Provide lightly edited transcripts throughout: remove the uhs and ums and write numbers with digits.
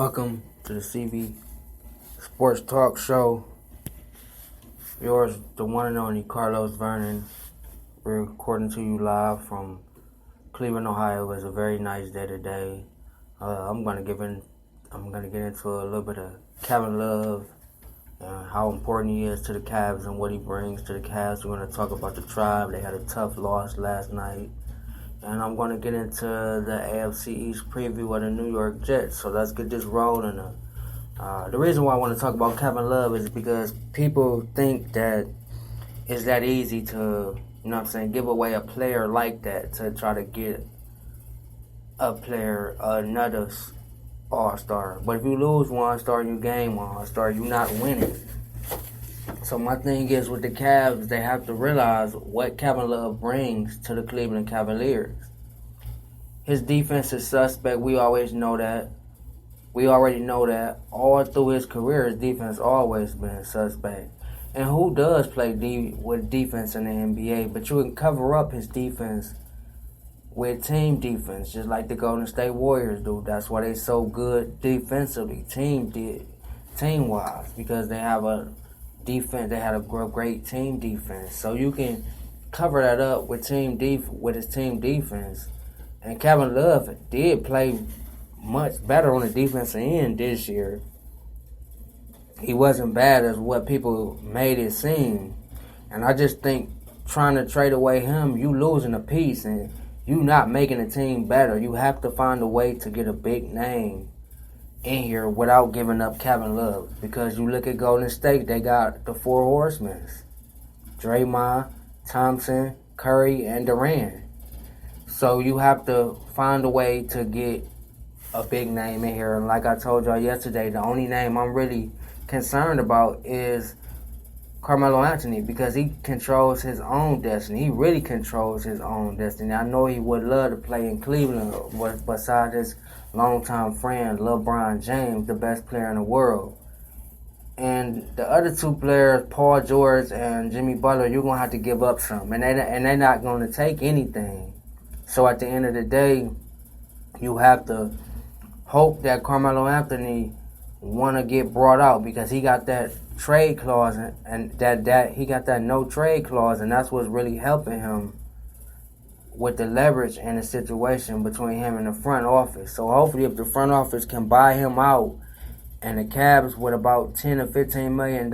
Welcome to the CV Sports Talk Show. Yours, the one and only Carlos Vernon. We're recording to you live from Cleveland, Ohio. It's a very nice day today. I'm gonna get into a little bit of Kevin Love and how important he is to the Cavs and what he brings to the Cavs. We're gonna talk about the Tribe. They had a tough loss last night. And I'm going to get into the AFC East preview of the New York Jets. So let's get this rolling. The reason why I want to talk about Kevin Love is because people think that it's that easy to, give away a player like that to try to get another all-star. But if you lose one star, you gain one all-star. You're not winning. So my thing is with the Cavs, they have to realize what Kevin Love brings to the Cleveland Cavaliers. His defense is suspect. We always know that. We already know that. All through his career, his defense always been suspect. And who does play with defense in the NBA? But you can cover up his defense with team defense, just like the Golden State Warriors do. That's why they so good defensively, team-wise, because they have a defense. They had a great team defense, so you can cover that up with his team defense. And Kevin Love did play much better on the defensive end this year. He wasn't bad as what people made it seem. And I just think trying to trade away him, you losing a piece and you not making the team better. You have to find a way to get a big name in here without giving up Kevin Love. Because you look at Golden State, they got the four horsemen: Draymond, Thompson, Curry, and Durant. So you have to find a way to get a big name in here. And like I told y'all yesterday, the only name I'm really concerned about is Carmelo Anthony, because he controls his own destiny. He really controls his own destiny. I know he would love to play in Cleveland, beside his longtime friend LeBron James, the best player in the world. And the other two players, Paul George and Jimmy Butler, you're going to have to give up some. And they're not going to take anything. So at the end of the day, you have to hope that Carmelo Anthony want to get brought out, because he got that trade clause and that he got that no trade clause, and that's what's really helping him with the leverage and the situation between him and the front office. So hopefully if the front office can buy him out, and the Cavs with about $10 or $15 million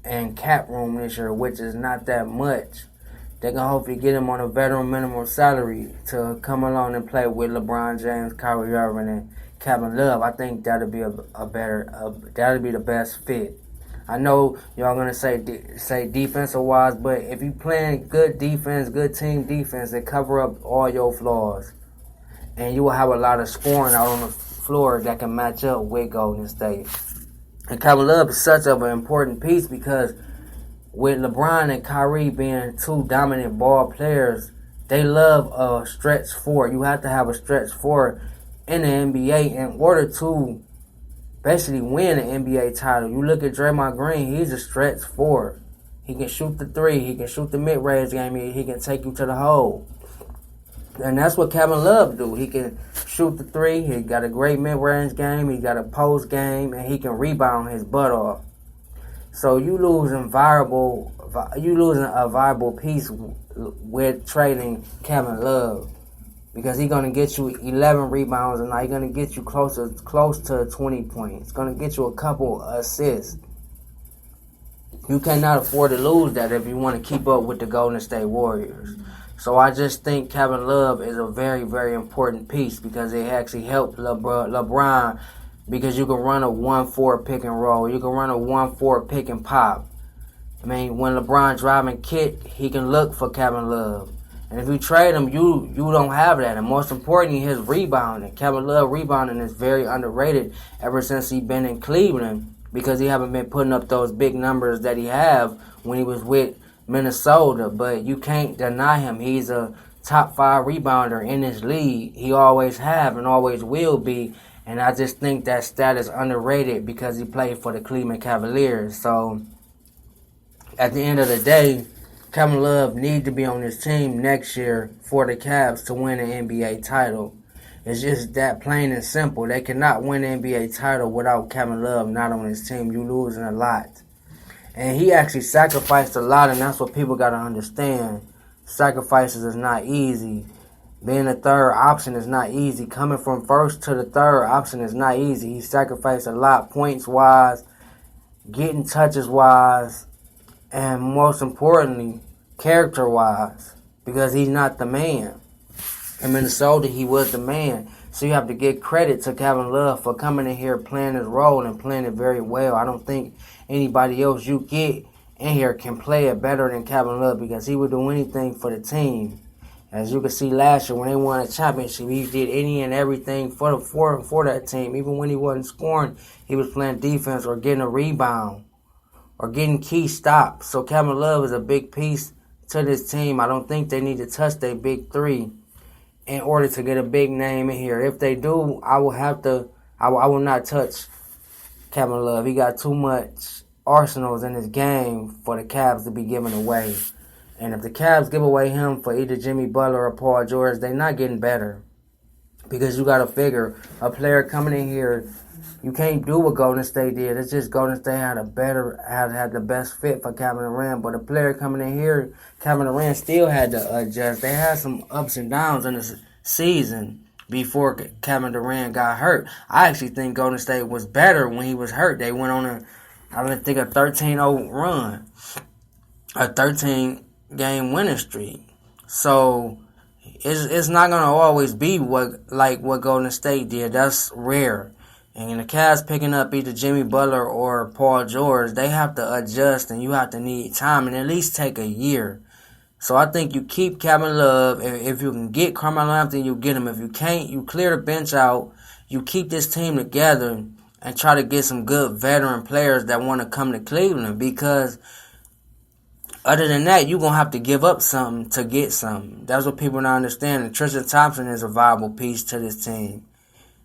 in cap room this year, which is not that much, they can hopefully get him on a veteran minimum salary to come along and play with LeBron James, Kyrie Irving, and Kevin Love. I think that'll be that'll be the best fit. I know y'all gonna say defensive wise, but if you playing good defense, good team defense, they cover up all your flaws, and you will have a lot of scoring out on the floor that can match up with Golden State. And Kevin Love is such of an important piece, because with LeBron and Kyrie being two dominant ball players, they love a stretch four. You have to have a stretch four in the NBA in order to basically win an NBA title. You look at Draymond Green, he's a stretch four. He can shoot the three, he can shoot the mid-range game, he can take you to the hole. And that's what Kevin Love do. He can shoot the three, he got a great mid-range game, he got a post game, and he can rebound his butt off. So you losing a viable piece with trading Kevin Love, because he's going to get you 11 rebounds, and now he's going to get you close to 20 points. He's going to get you a couple assists. You cannot afford to lose that if you want to keep up with the Golden State Warriors. So I just think Kevin Love is a very, very important piece, because it actually helped LeBron, because you can run a 1-4 pick and roll. You can run a 1-4 pick and pop. I mean, when LeBron driving kick, he can look for Kevin Love. And if you trade him, you don't have that. And most importantly, his rebounding. Kevin Love rebounding is very underrated ever since he been in Cleveland, because he haven't been putting up those big numbers that he have when he was with Minnesota. But you can't deny him. He's a top 5 rebounder in this league. He always have and always will be. And I just think that stat is underrated, because he played for the Cleveland Cavaliers. So at the end of the day, Kevin Love needs to be on this team next year for the Cavs to win an NBA title. It's just that plain and simple. They cannot win the NBA title without Kevin Love not on his team. You losing a lot. And he actually sacrificed a lot, and that's what people got to understand. Sacrifices is not easy. Being a third option is not easy. Coming from first to the third option is not easy. He sacrificed a lot, points-wise, getting touches-wise, and most importantly, character-wise, because he's not the man. In Minnesota, he was the man. So you have to give credit to Kevin Love for coming in here, playing his role, and playing it very well. I don't think anybody else you get in here can play it better than Kevin Love, because he would do anything for the team. As you can see last year when they won a championship, he did any and everything for that team. Even when he wasn't scoring, he was playing defense or getting a rebound or getting key stops. So Kevin Love is a big piece to this team. I don't think they need to touch their big three in order to get a big name in here. If they do, I will not touch Kevin Love. He got too much arsenals in his game for the Cavs to be giving away. And if the Cavs give away him for either Jimmy Butler or Paul George, they're not getting better. Because you got to figure, a player coming in here, you can't do what Golden State did. It's just Golden State had the best fit for Kevin Durant. But a player coming in here, Kevin Durant still had to adjust. They had some ups and downs in the season before Kevin Durant got hurt. I actually think Golden State was better when he was hurt. They went on a 13-0 run. A 13-game winning streak. So it's not going to always be what Golden State did. That's rare. And the Cavs picking up either Jimmy Butler or Paul George, they have to adjust, and you have to need time and at least take a year. So I think you keep Kevin Love. If you can get Carmelo Anthony, you get him. If you can't, you clear the bench out. You keep this team together and try to get some good veteran players that want to come to Cleveland, because other than that, you're going to have to give up something to get something. That's what people don't understand. And Tristan Thompson is a viable piece to this team.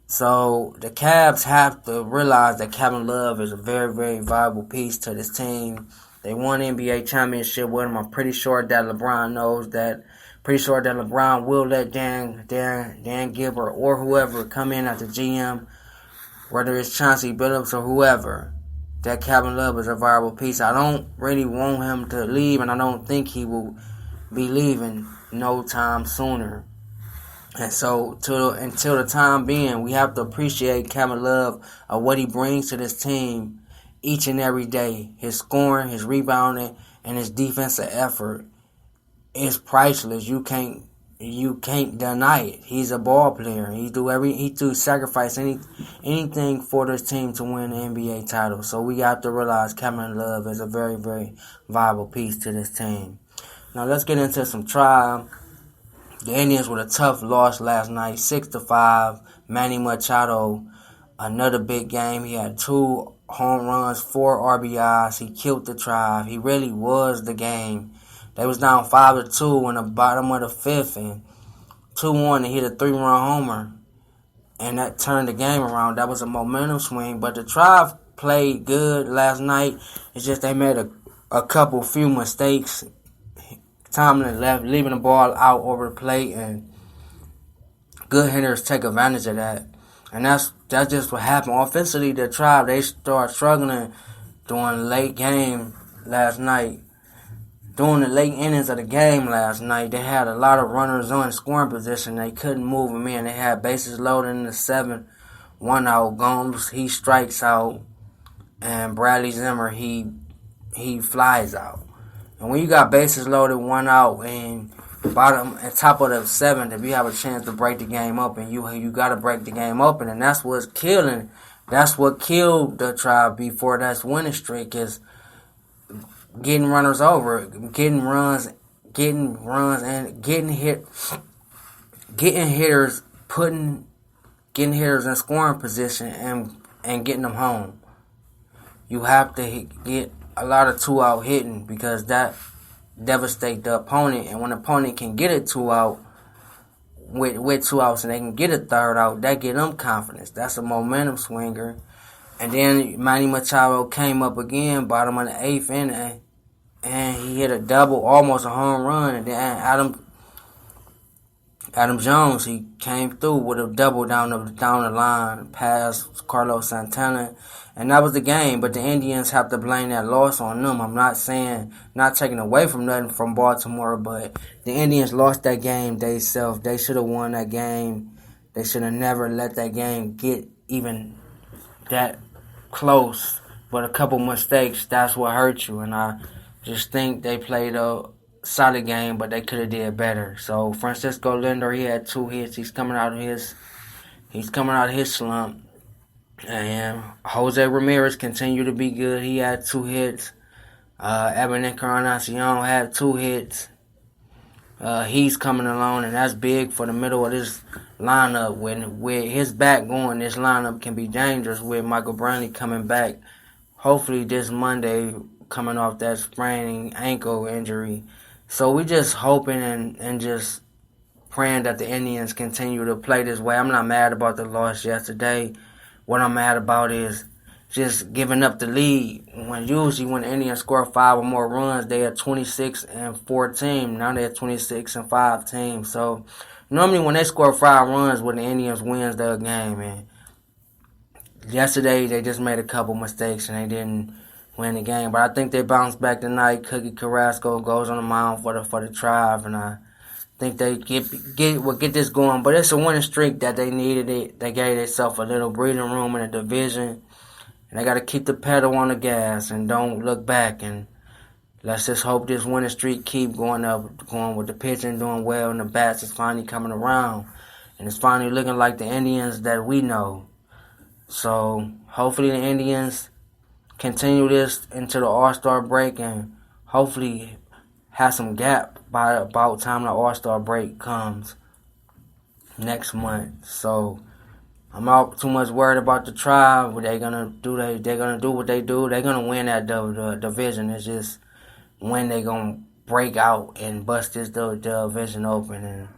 So the Cavs have to realize that Kevin Love is a very, very viable piece to this team. They won the NBA championship with him. I'm pretty sure that LeBron knows that. Pretty sure that LeBron will let Dan Gilbert or whoever come in at the GM, whether it's Chauncey Billups or whoever, that Kevin Love is a viable piece. I don't really want him to leave, and I don't think he will be leaving no time sooner. And so until the time being, we have to appreciate Kevin Love of what he brings to this team each and every day. His scoring, his rebounding, and his defensive effort is priceless. You can't deny it. He's a ball player. He sacrifice anything for this team to win the NBA title. So we have to realize Kevin Love is a very, very viable piece to this team. Now let's get into some trial. The Indians with a tough loss last night, 6-5. Manny Machado, another big game. He had 2 home runs, 4 RBIs. He killed the Tribe. He really was the game. They was down 5-2 in the bottom of the 5th, and 2-1 to hit a 3-run homer, and that turned the game around. That was a momentum swing. But the Tribe played good last night. It's just they made a few mistakes. Tomlin left, leaving the ball out over the plate, and good hitters take advantage of that. And that's just what happened. Offensively, the Tribe, they started struggling during the late game last night. During the late innings of the game last night, they had a lot of runners on scoring position. They couldn't move them in. They had bases loaded in the 7th, 1 out. Gomes, he strikes out, and Bradley Zimmer, he flies out. And when you got bases loaded, 1 out, and bottom and top of the 7th, if you have a chance to break the game open, you got to break the game open, and that's what's killing. That's what killed the Tribe before that winning streak, is getting runners over, getting runs, and getting hitters in scoring position and getting them home. You have to get a lot of 2-out hitting, because that devastates the opponent. And when the opponent can get a 2-out with 2 outs and they can get a 3rd out, that get them confidence. That's a momentum swinger. And then Manny Machado came up again, bottom of the 8th inning, and he hit a double, almost a home run. And then Adam Jones, he came through with a double down the line, past Carlos Santana, and that was the game. But the Indians have to blame that loss on them. I'm not saying, not taking away from nothing from Baltimore, but the Indians lost that game themselves. They should have won that game. They should have never let that game get even that close. But a couple mistakes, that's what hurt you. And I just think they played a solid game, but they could have did better. So Francisco Lindor, he had 2 hits. He's coming out of his slump. And Jose Ramirez continued to be good. He had 2 hits. Evan Encarnacion had 2 hits. He's coming along, and that's big for the middle of this lineup. With his back going, this lineup can be dangerous with Michael Brantley coming back. Hopefully this Monday, coming off that spraining ankle injury. So we just hoping and just praying that the Indians continue to play this way. I'm not mad about the loss yesterday. What I'm mad about is just giving up the lead. Usually when the Indians score 5 or more runs, they are 26-4 team. Now they're 26-5 team. So normally when they score 5 runs, when the Indians wins their game, and yesterday they just made a couple mistakes and they didn't win the game. But I think they bounced back tonight. Cookie Carrasco goes on the mound for the Tribe, and I think they get this going. But it's a winning streak that they needed. They gave themselves a little breathing room in the division. And they got to keep the pedal on the gas and don't look back. And let's just hope this winning streak keep going up, going with the pitching doing well, and the bats is finally coming around. And it's finally looking like the Indians that we know. So hopefully the Indians continue this into the All-Star break and hopefully have some gap by about time the All-Star break comes next month. So I'm not too much worried about the Tribe. What they're gonna do what they do. They're gonna win that division. It's just when they gonna break out and bust this division open, and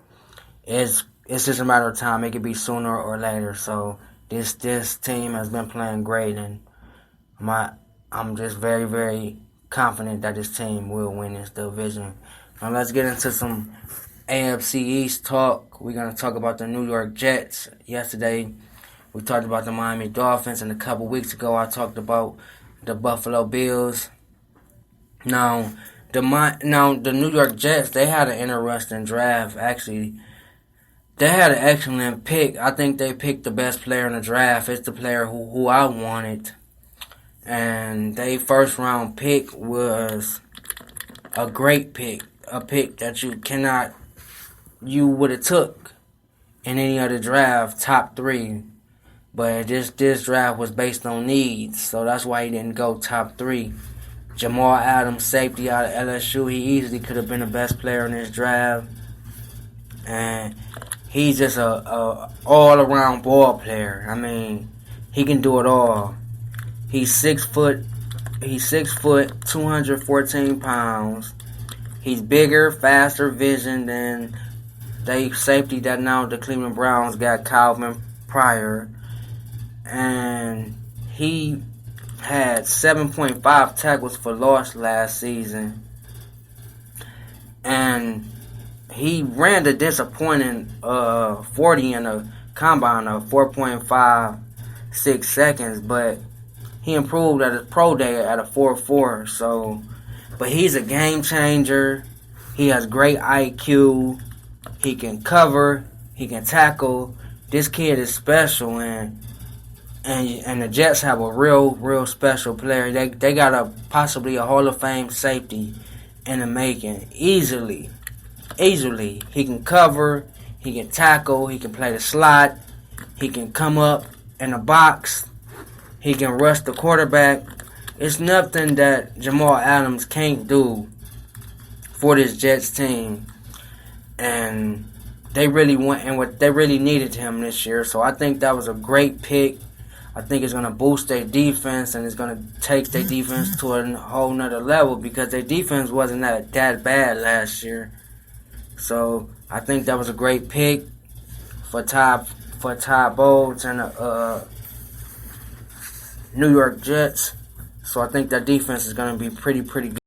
it's just a matter of time. It could be sooner or later. So this team has been playing great, and I'm just very, very confident that this team will win this division. Now let's get into some AFC East talk. We're gonna talk about the New York Jets. Yesterday we talked about the Miami Dolphins, and a couple weeks ago I talked about the Buffalo Bills. Now the New York Jets, they had an interesting draft. Actually, they had an excellent pick. I think they picked the best player in the draft. It's the player who I wanted. And their first round pick was a great pick. A pick that you would have took in any other draft, top 3. But this draft was based on needs, so that's why he didn't go top 3. Jamal Adams, safety out of LSU, he easily could have been the best player in this draft. And he's just a all-around ball player. I mean, he can do it all. He's 6 foot, 214 pounds. He's bigger, faster vision than the safety that now the Cleveland Browns got, Calvin Pryor. And he had 7.5 tackles for loss last season. And he ran the disappointing 40 in the combine of 4.56 seconds, but he improved at his pro day at a 4.4. So, but he's a game changer. He has great IQ. He can cover. He can tackle. This kid is special, and the Jets have a real special player. They got possibly a Hall of Fame safety in the making. Easily. He can cover. He can tackle. He can play the slot. He can come up in the box. He can rush the quarterback. It's nothing that Jamal Adams can't do for this Jets team. And they really needed him this year. So I think that was a great pick. I think it's going to boost their defense, and it's going to take their defense to a whole nother level, because their defense wasn't that bad last year. So I think that was a great pick for Todd Bowles and the New York Jets. So I think that defense is going to be pretty good.